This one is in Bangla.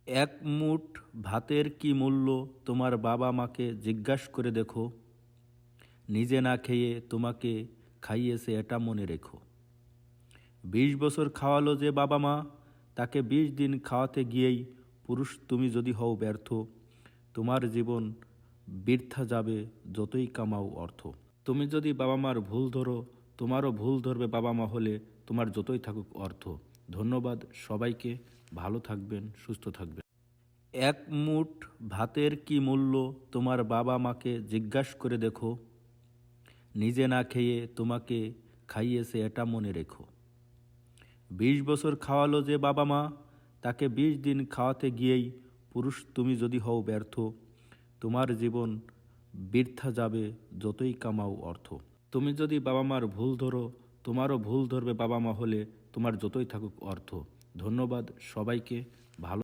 এক মুঠ ভাতের কি মূল্য তোমার বাবা মাকে জিজ্ঞাসা করে দেখো। নিজে না খেয়ে তোমাকে খাইয়েছে এটা মনে রেখো। 20 বছর খাওয়ালো যে বাবা মা, তাকে 20 দিন খাওয়াতে গিয়েই পুরুষ তুমি যদি হও ব্যর্থ, তোমার জীবন বৃথা যাবে যতই কামাও অর্থ। তুমি যদি বাবা মার ভুল ধরো, তোমারও ভুল ধরবে বাবা মা হলে, তোমার যতই থাকুক অর্থ। ধন্যবাদ সবাইকে, ভালো থাকবেন, সুস্থ থাকবেন। এক মুঠ ভাতের কি মূল্য তোমার বাবা মাকে জিজ্ঞাসা করে দেখো। নিজে না খেয়ে তোমাকে খাইয়েছে এটা মনে রেখো। 20 বছর খাওয়ালো যে বাবা মা, তাকে 20 দিন খাওয়াতে গিয়েই পুরুষ তুমি যদি হও ব্যর্থ, তোমার জীবন বৃথা যাবে যতই কামাও অর্থ। তুমি যদি বাবা মার ভুল ধরো, তোমারও ভুল ধরবে বাবা মা হলে, তোমার যতই থাকুক অর্থ। ধন্যবাদ সবাইকে, ভালো